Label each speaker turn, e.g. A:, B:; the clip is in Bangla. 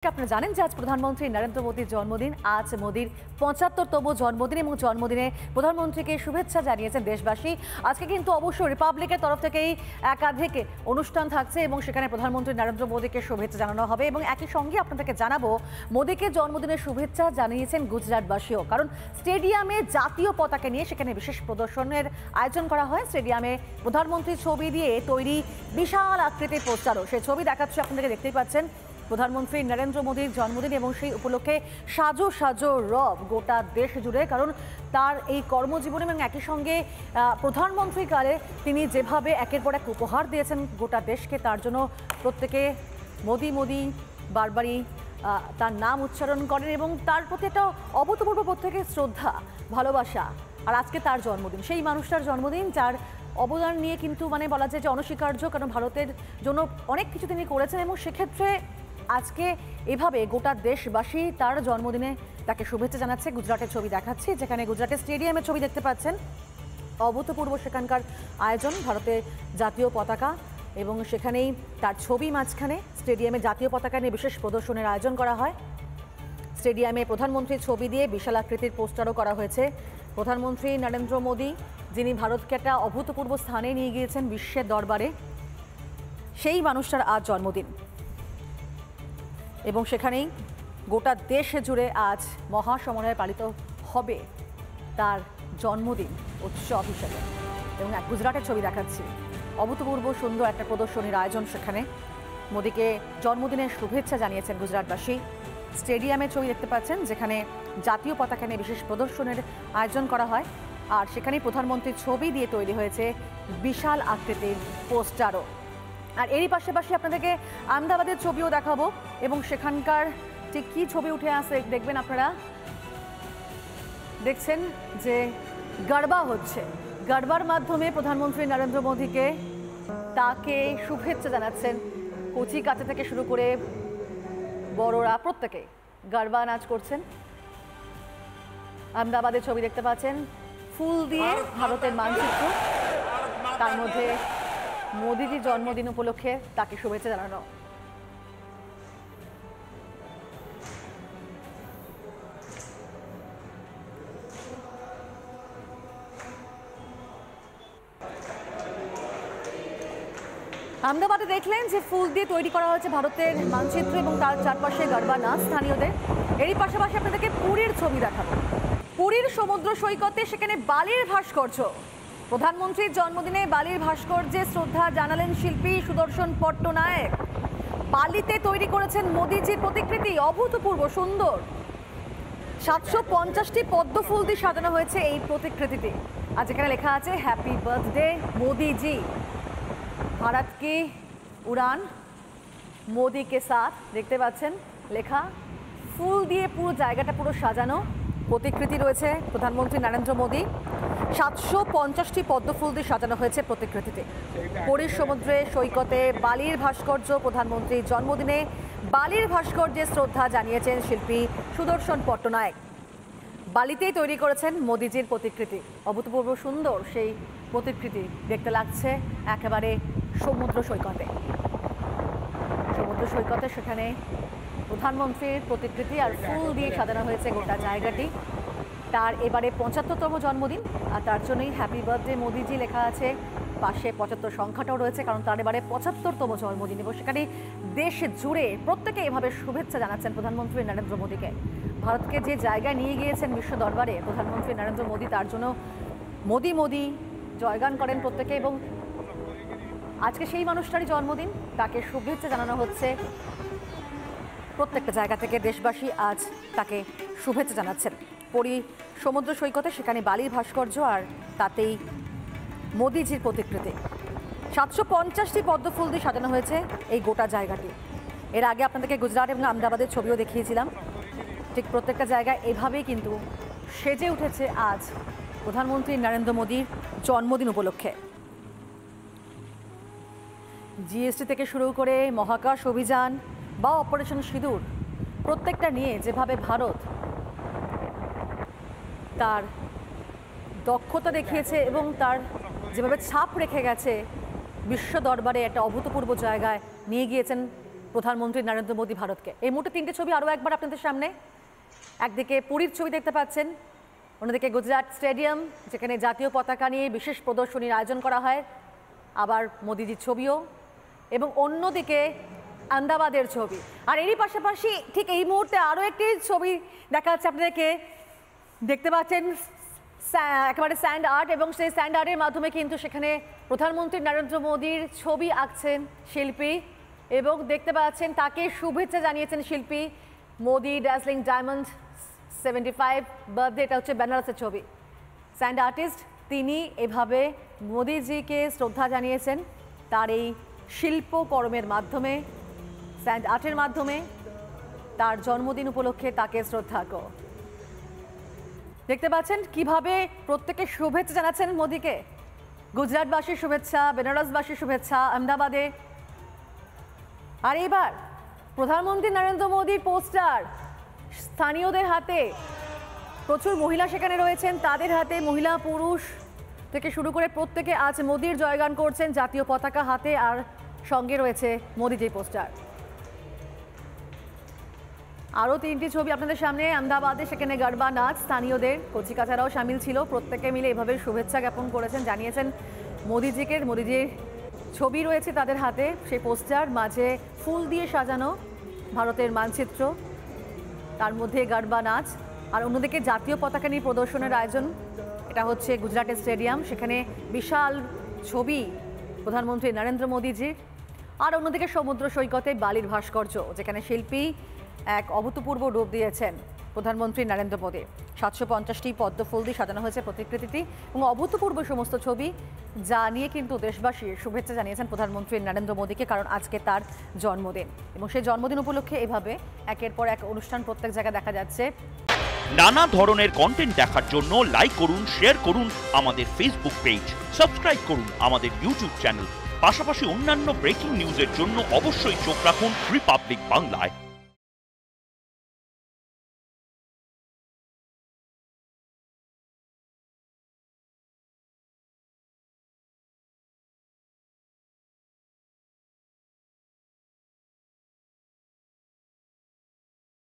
A: আপনারা জানেন যে আজ প্রধানমন্ত্রী নরেন্দ্র মোদীর জন্মদিন। আজ মোদীর ৭৫তম জন্মদিন এবং জন্মদিনে প্রধানমন্ত্রীকে শুভেচ্ছা জানিয়েছেন দেশবাসী। আজকে কিন্তু অবশ্য রিপাবলিকের তরফ থেকেই একাধিক অনুষ্ঠান থাকছে এবং সেখানে প্রধানমন্ত্রী নরেন্দ্র মোদীকে শুভেচ্ছা জানানো হবে এবং একই সঙ্গে আপনাদেরকে জানাবো মোদীকে জন্মদিনের শুভেচ্ছা জানিয়েছেন গুজরাটবাসীও। কারণ স্টেডিয়ামে জাতীয় পতাকা নিয়ে সেখানে বিশেষ প্রদর্শনের আয়োজন করা হয়। স্টেডিয়ামে প্রধানমন্ত্রীর ছবি দিয়ে তৈরি বিশাল আকৃতির পোস্টারও, সেই ছবি দেখাচ্ছে আপনাদেরকে, দেখতেই পাচ্ছেন। প্রধানমন্ত্রী নরেন্দ্র মোদীর জন্মদিন এবং সেই উপলক্ষে সাজো সাজো রব গোটা দেশ জুড়ে। কারণ তার এই কর্মজীবন এবং একই সঙ্গে প্রধানমন্ত্রীকালে তিনি যেভাবে একের পর এক উপহার দিয়েছেন গোটা দেশকে, তার জন্য প্রত্যেকে মোদি মোদি বারবারই তার নাম উচ্চারণ করেন এবং তার প্রতি একটা অভূতপূর্ব প্রত্যেকের শ্রদ্ধা, ভালোবাসা। আর আজকে তার জন্মদিন, সেই মানুষটার জন্মদিন যার অবদান নিয়ে কিন্তু বলা যায় যে অনস্বীকার্য। কারণ ভারতের জন্য অনেক কিছু তিনি করেছেন এবং সেক্ষেত্রে আজকে এভাবে গোটা দেশবাসী তার জন্মদিনে তাকে শুভেচ্ছা জানাচ্ছে। গুজরাটের ছবি দেখাচ্ছি, যেখানে গুজরাটের স্টেডিয়ামের ছবি দেখতে পাচ্ছেন। অভূতপূর্ব সেখানকার আয়োজন, ভারতের জাতীয় পতাকা এবং সেখানেই তার ছবি মাঝখানে। স্টেডিয়ামে জাতীয় পতাকা নিয়ে বিশেষ প্রদর্শনের আয়োজন করা হয়। স্টেডিয়ামে প্রধানমন্ত্রীর ছবি দিয়ে বিশাল আকৃতির পোস্টারও করা হয়েছে। প্রধানমন্ত্রী নরেন্দ্র মোদী, যিনি ভারতকে একটা অভূতপূর্ব স্থানে নিয়ে গিয়েছেন বিশ্বের দরবারে, সেই মানুষটার আজ জন্মদিন এবং সেখানেই গোটা দেশ জুড়ে আজ মহাসমারোহে পালিত হবে তার জন্মদিন উৎসব হিসেবে। এবং এক গুজরাটের ছবি দেখাচ্ছি, অভূতপূর্ব সুন্দর একটা প্রদর্শনীর আয়োজন সেখানে। মোদীকে জন্মদিনের শুভেচ্ছা জানিয়েছেন গুজরাটবাসী। স্টেডিয়ামের ছবি দেখতে পাচ্ছেন, যেখানে জাতীয় পতাকা নিয়ে বিশেষ প্রদর্শনের আয়োজন করা হয়। আর সেখানেই প্রধানমন্ত্রীর ছবি দিয়ে তৈরি হয়েছে বিশাল আকৃতির পোস্টারও। আর এরই পাশাপাশি আপনাদেরকে আহমেদাবাদের ছবিও দেখাবো এবং সেখানকার ঠিক কী ছবি উঠে আসে দেখবেন। আপনারা দেখছেন যে গরবা হচ্ছে, গরবার মাধ্যমে প্রধানমন্ত্রী নরেন্দ্র মোদীকে তাকে শুভেচ্ছা জানাচ্ছেন কচি কাঁচা থেকে শুরু করে বড়রা প্রত্যেকে গরবা নাচ করছেন। আহমেদাবাদের ছবি দেখতে পাচ্ছেন, ফুল দিয়ে ভারতের মানচিত্র, তার মধ্যে মোদীজির জন্মদিন উপলক্ষে তাকে শুভেচ্ছা জানানো। আহমেদাবাদে দেখলেন যে ফুল দিয়ে তৈরি করা হয়েছে ভারতের মানচিত্র এবং তার চারপাশে গরবা নাচ স্থানীয়দের। এরই পাশাপাশি আপনাদেরকে পুরীর ছবি দেখাবো। পুরীর সমুদ্র সৈকতে সেখানে বালির ভাস্কর্য। প্রধানমন্ত্রীর জন্মদিনে বালির ভাস্কর্যে শ্রদ্ধা জানালেন শিল্পী সুদর্শন পট্টনায়ক। বালিতে তৈরি করেছেন মোদীজির প্রতিকৃতি, অভূতপূর্ব সুন্দর। ৭৫০টি পদ্ম ফুল দিয়ে সাজানো হয়েছে এই প্রতিকৃতিটি। আর যেখানে লেখা আছে হ্যাপি বার্থডে মোদীজি, ভারত কি উড়ান মোদি কে সাথ। দেখতে পাচ্ছেন লেখা, ফুল দিয়ে পুরো জায়গাটা পুরো সাজানো। প্রতিকৃতি রয়েছে প্রধানমন্ত্রী নরেন্দ্র মোদী। ৭৫০টি পদ্ম ফুল দিয়ে সাজানো হয়েছে প্রতিকৃতিতে। পুরীর সমুদ্রে সৈকতে বালির ভাস্কর্য। প্রধানমন্ত্রীর জন্মদিনে বালির ভাস্কর্যে শ্রদ্ধা জানিয়েছেন শিল্পী সুদর্শন পট্টনায়ক। বালিতেই তৈরি করেছেন মোদীজির প্রতিকৃতি। অভূতপূর্ব সুন্দর সেই প্রতিকৃতি দেখতে লাগছে একেবারে সমুদ্র সৈকতে। সমুদ্র সৈকতে সেখানে প্রধানমন্ত্রীর প্রতিকৃতি আর ফুল দিয়ে সাজানো হয়েছে গোটা জায়গাটি। তার এবারে ৭৫তম জন্মদিন, আর তার জন্যই হ্যাপি বার্থডে মোদীজি লেখা আছে। পাশে ৭৫ সংখ্যাটাও রয়েছে, কারণ তার এবারে ৭৫তম জন্মদিন এবং সেখানে দেশ জুড়ে প্রত্যেকে এভাবে শুভেচ্ছা জানাচ্ছেন প্রধানমন্ত্রী নরেন্দ্র মোদীকে। ভারতকে যে জায়গায় নিয়ে গিয়েছেন বিশ্ব দরবারে প্রধানমন্ত্রী নরেন্দ্র মোদী, তার জন্য মোদি মোদি জয়গান করেন প্রত্যেকে। এবং আজকে সেই মানুষটারই জন্মদিন, তাকে শুভেচ্ছা জানানো হচ্ছে প্রত্যেকটা জায়গা থেকে। দেশবাসী আজ তাকে শুভেচ্ছা জানাচ্ছেন। পুরী সমুদ্র সৈকতে সেখানে বালির ভাস্কর্য আর তাতেই মোদীজির প্রতিকৃতি। ৭৫০টি পদ্ম ফুল দিয়ে সাজানো হয়েছে এই গোটা জায়গাটি। এর আগে আপনাদেরকে গুজরাট এবং আহমেদাবাদের ছবিও দেখিয়েছিলাম। ঠিক প্রত্যেকটা জায়গায় এভাবেই কিন্তু সেজে উঠেছে আজ প্রধানমন্ত্রী নরেন্দ্র মোদীর জন্মদিন উপলক্ষে। জিএসটি থেকে শুরু করে মহাকাশ অভিযান বা অপারেশন সিঁদুর, প্রত্যেকটা নিয়ে যেভাবে ভারত তার দক্ষতা দেখিয়েছে এবং তার যেভাবে ছাপ রেখে গেছে বিশ্ব দরবারে, একটা অভূতপূর্ব জায়গায় নিয়ে গিয়েছেন প্রধানমন্ত্রী নরেন্দ্র মোদী ভারতকে। এই মুহূর্তে তিনটে ছবি আরও একবার আপনাদের সামনে। একদিকে পুরীর ছবি দেখতে পাচ্ছেন, অন্যদিকে গুজরাট স্টেডিয়াম যেখানে জাতীয় পতাকা নিয়ে বিশেষ প্রদর্শনীর আয়োজন করা হয়, আবার মোদিজির ছবিও, এবং অন্যদিকে আহমেদাবাদের ছবি। আর এরই পাশাপাশি ঠিক এই মুহূর্তে আরও একটি ছবি দেখা যাচ্ছে আপনাদেরকে, দেখতে পাচ্ছেন একেবারে স্যান্ড আর্ট, এবং সেই স্যান্ড আর্টের মাধ্যমে কিন্তু সেখানে প্রধানমন্ত্রী নরেন্দ্র মোদীর ছবি আঁকছেন শিল্পী, এবং দেখতে পাচ্ছেন তাকে শুভেচ্ছা জানিয়েছেন শিল্পী। মোদি ড্যাসলিং ডায়মন্ড 75 বার্থডে, এটা হচ্ছে বেনারসের ছবি। স্যান্ড আর্টিস্ট তিনি এভাবে মোদিজিকে শ্রদ্ধা জানিয়েছেন তার এই শিল্পকর্মের মাধ্যমে, স্যান্ড আর্টের মাধ্যমে তার জন্মদিন উপলক্ষে তাকে শ্রদ্ধা কর। দেখতে পাচ্ছেন কিভাবে প্রত্যেকে শুভেচ্ছা জানাচ্ছেন মোদিকে। গুজরাটবাসীর শুভেচ্ছা, বেনারসবাসীর শুভেচ্ছা, আহমেদাবাদে। আর এবার প্রধানমন্ত্রী নরেন্দ্র মোদীর পোস্টার স্থানীয়দের হাতে, প্রচুর মহিলা সেখানে রয়েছেন, তাদের হাতে, মহিলা পুরুষ থেকে শুরু করে প্রত্যেকে আজ মোদির জয়গান করছেন জাতীয় পতাকা হাতে, আর সঙ্গে রয়েছে মোদিজির পোস্টার। আরও তিনটি ছবি আপনাদের সামনে। আহমেদাবাদে সেখানে গরবা নাচ, স্থানীয়দের কচিকাচারাও সামিল ছিল, প্রত্যেকে মিলে এভাবে শুভেচ্ছা জ্ঞাপন করেছেন, জানিয়েছেন মোদিজিকে। মোদিজির ছবি রয়েছে তাদের হাতে, সেই পোস্টার, মাঝে ফুল দিয়ে সাজানো ভারতের মানচিত্র, তার মধ্যে গরবা নাচ, আর অন্যদিকে জাতীয় পতাকা নিয়ে প্রদর্শনের আয়োজন। এটা হচ্ছে গুজরাটের স্টেডিয়াম, সেখানে বিশাল ছবি প্রধানমন্ত্রী নরেন্দ্র মোদীজির। আর অন্যদিকে সমুদ্র সৈকতে বালির ভাস্কর্য, যেখানে শিল্পী এক অভূতপূর্ব রূপ দিয়েছেন প্রধানমন্ত্রী নরেন্দ্র মোদী। 750টি পদ্ম ফুল দিয়ে সাজানো হয়েছে প্রতিকৃতিটি, এবং অভূতপূর্ব সমস্ত ছবি, যা নিয়ে কিন্তু দেশবাসী শুভেচ্ছা জানিয়েছেন প্রধানমন্ত্রী নরেন্দ্র মোদীকে, কারণ আজকে তার জন্মদিন। এবং সেই জন্মদিন উপলক্ষে এভাবে একের পর এক অনুষ্ঠান প্রত্যেক জায়গায় দেখা যাচ্ছে।
B: নানা ধরনের কন্টেন্ট দেখার জন্য লাইক করুন, শেয়ার করুন আমাদের ফেসবুক পেজ, সাবস্ক্রাইব করুন আমাদের ইউটিউব চ্যানেল। পাশাপাশি অন্যান্য ব্রেকিং নিউজের জন্য অবশ্যই চোখ রাখুন রিপাবলিক বাংলায়।